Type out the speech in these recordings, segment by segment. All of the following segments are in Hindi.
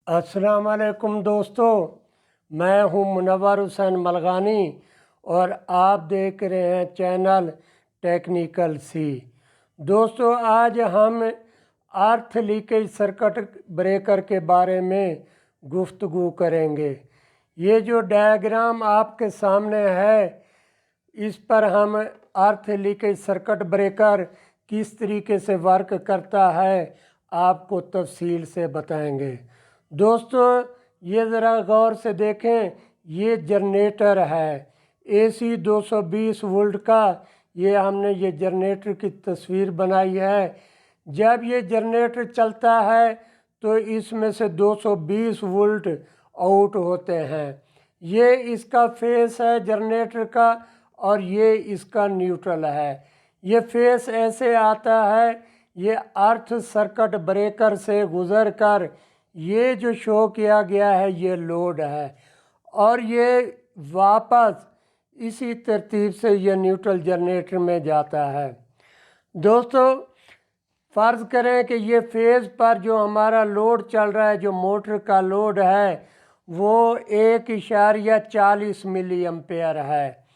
अस्सलाम वालेकुम दोस्तों, मैं हूं मुनव्वर हुसैन मलगानी और आप देख रहे हैं चैनल टेक्निकल सी। दोस्तों, आज हम अर्थ लीकेज सर्किट ब्रेकर के बारे में गुफ्तगू करेंगे। ये जो डायग्राम आपके सामने है, इस पर हम अर्थ लीकेज सर्किट ब्रेकर किस तरीके से वर्क करता है आपको तफसील से बताएंगे। दोस्तों, ये ज़रा गौर से देखें, ये जनरेटर है AC 220 वोल्ट का। ये हमने ये जनरेटर की तस्वीर बनाई है। जब ये जनरेटर चलता है तो इसमें से 220 वोल्ट आउट होते हैं। ये इसका फेस है जनरेटर का और ये इसका न्यूट्रल है। ये फेस ऐसे आता है, ये अर्थ सर्किट ब्रेकर से गुज़र कर ये जो शो किया गया है ये लोड है और ये वापस इसी तरतीब से ये न्यूट्रल जनरेटर में जाता है। दोस्तों, फ़र्ज़ करें कि ये फेज़ पर जो हमारा लोड चल रहा है, जो मोटर का लोड है, वो 1.40 मिली एम्पेयर है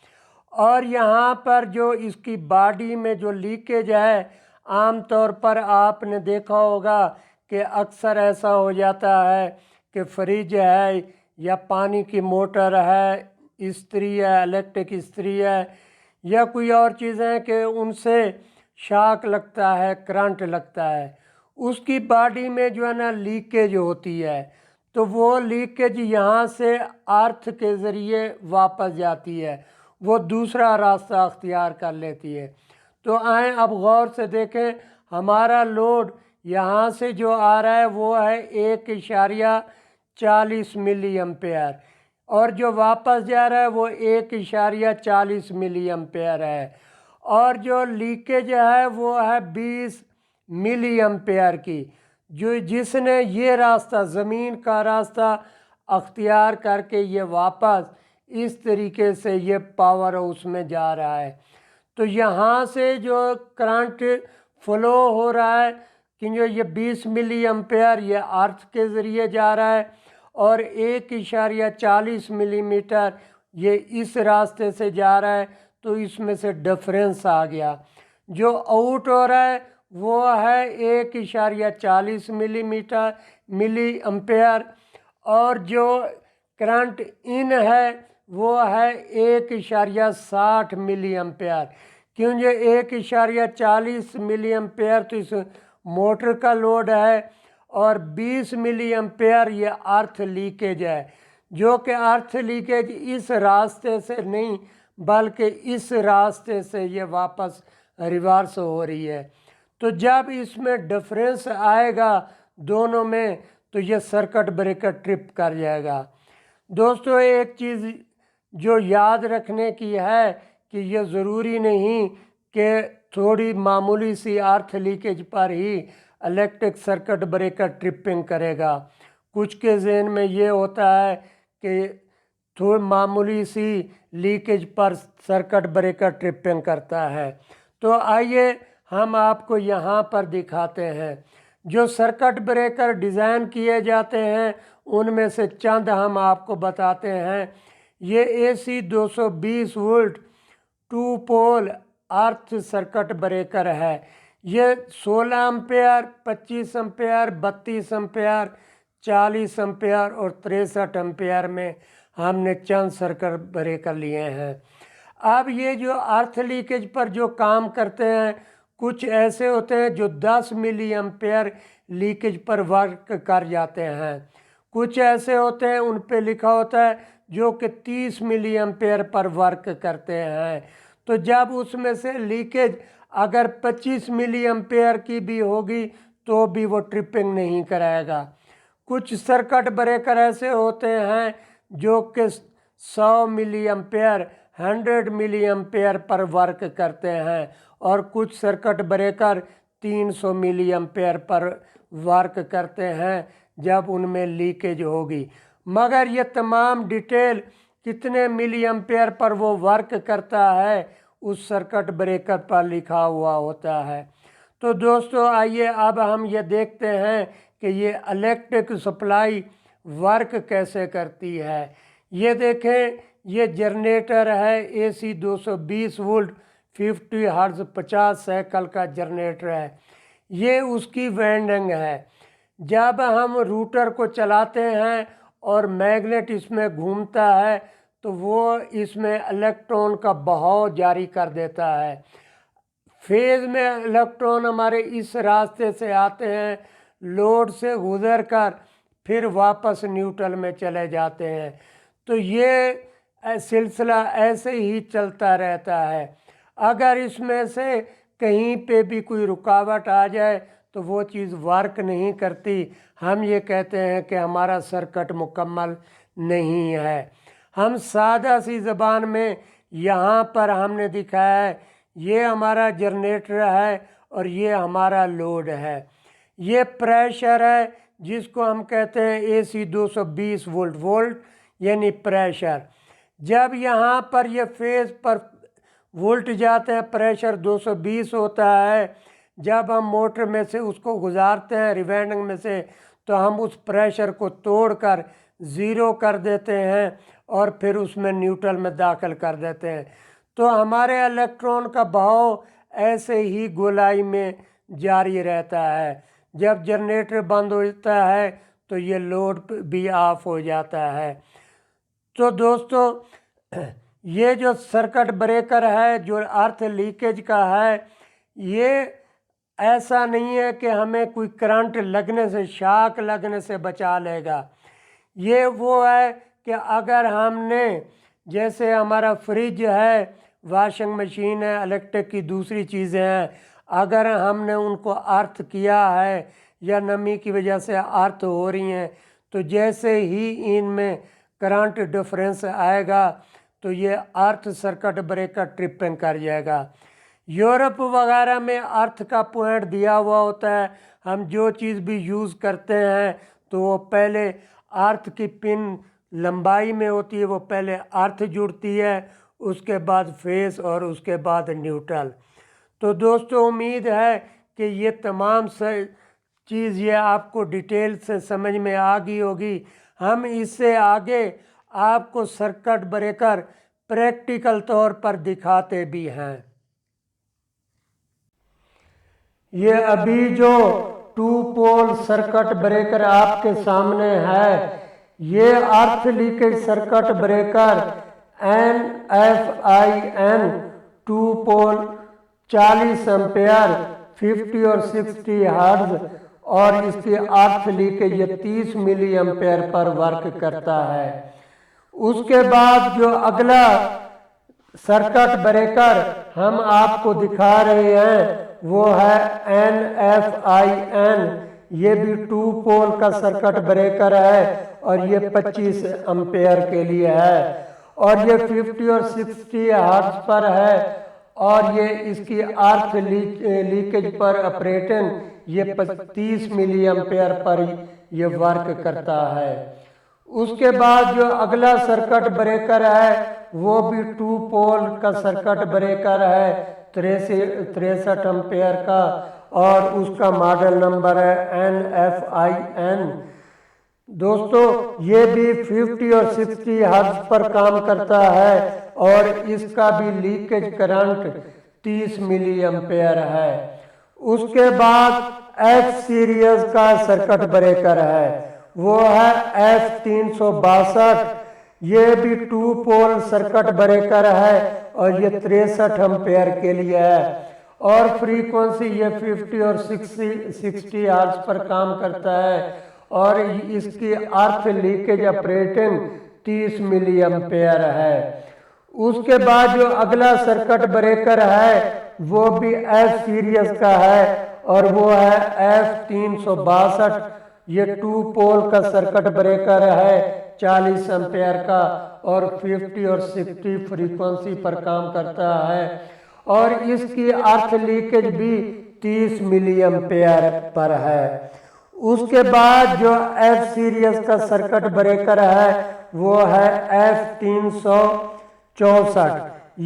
और यहाँ पर जो इसकी बॉडी में जो लीकेज है, आम तौर पर आपने देखा होगा कि अक्सर ऐसा हो जाता है कि फ्रिज है या पानी की मोटर है, इस्त्री है, इलेक्ट्रिक इस्त्री है या कोई और चीज़ें हैं कि उनसे शॉक लगता है, करंट लगता है, उसकी बॉडी में जो है ना लीकेज होती है, तो वो लीकेज यहाँ से अर्थ के ज़रिए वापस जाती है, वो दूसरा रास्ता अख्तियार कर लेती है। तो आएँ अब गौर से देखें, हमारा लोड यहाँ से जो आ रहा है वो है 1.40 मिली एम्पेयर और जो वापस जा रहा है वो 1.40 मिली एम्पेयर है और जो लीकेज है वो है 20 मिली एम्पेयर की, जो जिसने ये रास्ता, ज़मीन का रास्ता अख्तियार करके ये वापस इस तरीके से ये पावर हाउस में जा रहा है। तो यहाँ से जो करंट फ्लो हो रहा है कि जो ये 20 मिली एम्पेयर ये अर्थ के ज़रिए जा रहा है और 1.40 मिलीमीटर ये इस रास्ते से जा रहा है, तो इसमें से डिफरेंस आ गया। जो आउट हो रहा है वो है 1.40 मिली एम्पेयर और जो करंट इन है वो है 1.60 मिली एम्पेयर। क्योंकि 1.40 मिली एम्पेयर तो इस मोटर का लोड है और 20 मिली एम्पेयर ये अर्थ लीकेज है, जो कि अर्थ लीकेज इस रास्ते से नहीं बल्कि इस रास्ते से ये वापस रिवर्स हो रही है। तो जब इसमें डिफरेंस आएगा दोनों में तो ये सर्किट ब्रेकर ट्रिप कर जाएगा। दोस्तों, एक चीज़ जो याद रखने की है कि ये ज़रूरी नहीं कि थोड़ी मामूली सी अर्थ लीकेज पर ही इलेक्ट्रिक सर्किट ब्रेकर ट्रिपिंग करेगा। कुछ के ज़हन में ये होता है कि थोड़ी मामूली सी लीकेज पर सर्किट ब्रेकर ट्रिपिंग करता है। तो आइए हम आपको यहाँ पर दिखाते हैं जो सर्किट ब्रेकर डिज़ाइन किए जाते हैं, उनमें से चंद हम आपको बताते हैं। ये AC 220 वोल्ट 2 पोल अर्थ सर्किट ब्रेकर है। ये 16 एम्पेयर, 25 एम्पेयर, 32 एम्पेयर, 40 एम्पेयर और 63 एम्पेयर में हमने चंद सर्किट ब्रेकर लिए हैं। अब ये जो अर्थ लीकेज पर जो काम करते हैं, कुछ ऐसे होते हैं जो 10 मिली एम्पेयर लीकेज पर वर्क कर जाते हैं, कुछ ऐसे होते हैं उन पे लिखा होता है जो कि 30 मिली एम्पेयर पर वर्क करते हैं। तो जब उसमें से लीकेज अगर 25 मिली एम्पेयर की भी होगी तो भी वो ट्रिपिंग नहीं कराएगा। कुछ सर्किट ब्रेकर ऐसे होते हैं जो कि 100 मिली एम्पेयर, 100 मिली एम्पेयर पर वर्क करते हैं और कुछ सर्किट ब्रेकर 300 मिली एम्पेयर पर वर्क करते हैं जब उनमें लीकेज होगी। मगर ये तमाम डिटेल कितने मिली एम्पेयर पर वो वर्क करता है उस सर्किट ब्रेकर पर लिखा हुआ होता है। तो दोस्तों, आइए अब हम ये देखते हैं कि ये इलेक्ट्रिक सप्लाई वर्क कैसे करती है। ये देखें, ये जनरेटर है AC 220 वोल्ट 50 हर्ट्ज 50 साइकिल का जनरेटर है। ये उसकी वाइंडिंग है। जब हम रूटर को चलाते हैं और मैग्नेट इसमें घूमता है तो वो इसमें इलेक्ट्रॉन का बहाव जारी कर देता है। फेज में इलेक्ट्रॉन हमारे इस रास्ते से आते हैं, लोड से गुजर कर फिर वापस न्यूट्रल में चले जाते हैं। तो ये सिलसिला ऐसे ही चलता रहता है। अगर इसमें से कहीं पे भी कोई रुकावट आ जाए तो वो चीज़ वर्क नहीं करती। हम ये कहते हैं कि हमारा सर्किट मुकम्मल नहीं है। हम सादा सी ज़बान में यहाँ पर हमने दिखाया है, ये हमारा जनरेटर है और ये हमारा लोड है। ये प्रेशर है जिसको हम कहते हैं AC 220 वोल्ट यानी प्रेशर। जब यहाँ पर ये फेज पर वोल्ट जाते हैं, प्रेशर 220 होता है। जब हम मोटर में से उसको गुजारते हैं रिवाइंडिंग में से, तो हम उस प्रेशर को तोड़कर ज़ीरो कर देते हैं और फिर उसमें न्यूट्रल में दाखिल कर देते हैं। तो हमारे इलेक्ट्रॉन का बहाव ऐसे ही गोलाई में जारी रहता है। जब जनरेटर बंद होता है तो ये लोड भी ऑफ हो जाता है। तो दोस्तों, ये जो सर्किट ब्रेकर है जो अर्थ लीकेज का है, ये ऐसा नहीं है कि हमें कोई करंट लगने से, शॉक लगने से बचा लेगा। ये वो है कि अगर हमने, जैसे हमारा फ्रिज है, वॉशिंग मशीन है, इलेक्ट्रिक की दूसरी चीज़ें हैं, अगर हमने उनको अर्थ किया है या नमी की वजह से अर्थ हो रही हैं, तो जैसे ही इनमें करंट डिफरेंस आएगा तो ये अर्थ सर्किट ब्रेकर ट्रिपिंग कर जाएगा। यूरोप वगैरह में अर्थ का पॉइंट दिया हुआ होता है। हम जो चीज़ भी यूज़ करते हैं तो वो पहले अर्थ की पिन लंबाई में होती है, वो पहले अर्थ जुड़ती है, उसके बाद फेस और उसके बाद न्यूट्रल। तो दोस्तों, उम्मीद है कि ये तमाम चीज़ ये आपको डिटेल से समझ में आ गई होगी। हम इससे आगे आपको सर्किट ब्रेकर प्रैक्टिकल तौर पर दिखाते भी हैं। ये अभी जो 2 पोल सर्किट ब्रेकर आपके सामने है, ये अर्थ लीकेज सर्किट ब्रेकर NFIN 2 पोल 40 एम्पेयर 50 और 60 हर्ट्ज और इसकी अर्थ लीकेज ये 30 मिली एम्पेयर पर वर्क करता है। उसके बाद जो अगला सर्किट ब्रेकर हम आपको दिखा रहे हैं वो है NFIN। ये भी 2 पोल का सर्किट ब्रेकर है और ये 25 एम्पेयर के लिए है और ये 50 और 60 हर्ट्ज पर है और ये इसकी अर्थ लीकेज पर ऑपरेटिंग ये 30 मिली एम्पेयर पर ये वर्क करता है। उसके बाद जो अगला सर्किट ब्रेकर है वो भी 2 पोल का सर्किट ब्रेकर है 63 एम्पेयर का और उसका मॉडल नंबर है NFIN। दोस्तों, ये भी 50 और 60 हर्ट्ज पर काम करता है और इसका भी लीकेज करंट 30 मिली एम्पेयर है। उसके बाद F सीरीज का सर्किट ब्रेकर है, वो है F362। ये भी 2 पोल सर्किट ब्रेकर है और ये 63 एम्पेयर के लिए है और फ्रीक्वेंसी ये 50 और 60 हर्ट्ज पर काम करता है और इसकी earth leakage operating 30 milli ampere है। उसके बाद जो अगला सर्किट ब्रेकर है वो भी F सीरीज का है और वो है F362। ये 2 पोल का सर्किट ब्रेकर है 40 एम्पेयर का और 50 और 60 फ्रीक्वेंसी पर काम करता है और इसकी अर्थ लीकेज भी 30 मिली एम्पेयर पर है। उसके बाद जो F सीरीज का सर्किट ब्रेकर है वो है F364।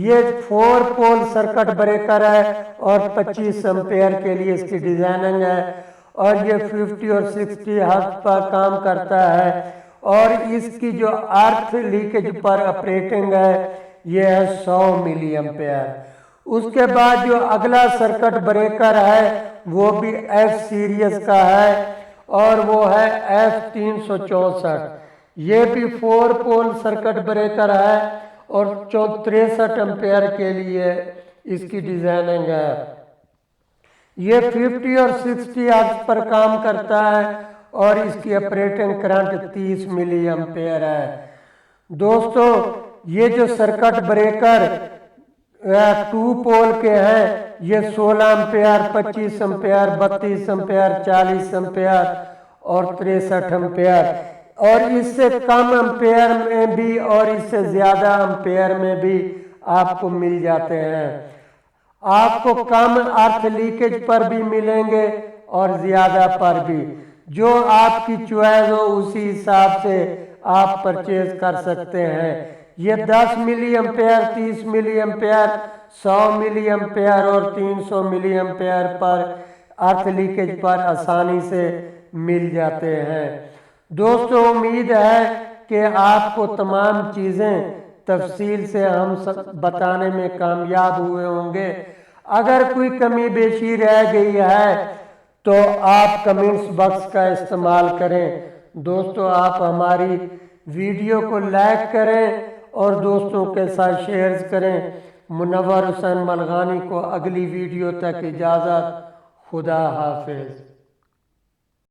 ये 4 पोल सर्किट ब्रेकर है और 25 एम्पेयर के लिए इसकी डिजाइनिंग है और ये 50 और 60 हर्ट्ज पर काम करता है। और इसकी जो अर्थ लीकेज पर ऑपरेटिंग है ये है 100 मिली एम्पेयर। उसके बाद जो अगला सर्किट ब्रेकर है वो भी एफ सीरीज का है और वो है F364। ये भी 4 पोल सर्किट ब्रेकर है और 63 एम्पेयर के लिए इसकी डिजाइनिंग है। ये 50 और 60 हर्ट्ज पर काम करता है और इसकी ऑपरेटिंग करंट 30 मिली एम्पेयर है। दोस्तों ये जो सर्किट ब्रेकर 2 पोल के हैं ये 16 एम्पेयर, 25 एम्पेयर, 32 एम्पेयर, 40 एम्पेयर और 63 एम्पेयर, और इससे कम एम्पेयर में भी और इससे ज्यादा एम्पेयर में भी आपको मिल जाते हैं। आपको कम अर्थ लीकेज पर भी मिलेंगे और ज्यादा पर भी, जो आपकी चॉइस हो उसी हिसाब से आप परचेज कर सकते हैं। ये 10 milli ampere, 30 milli ampere, 100 milli ampere और 300 मिली एम्पेयर पर अर्थ लीकेज पर आसानी से मिल जाते हैं। दोस्तों उम्मीद है कि आपको तमाम चीज़ें तफसील से हम बताने में कामयाब हुए होंगे। अगर कोई कमी बेशी रह गई है तो आप कमेंट्स बॉक्स का इस्तेमाल करें। दोस्तों आप हमारी वीडियो को लाइक करें और दोस्तों के साथ शेयर करें। मुनव्वर हुसैन मलगानी को अगली वीडियो तक इजाज़त। खुदा हाफिज।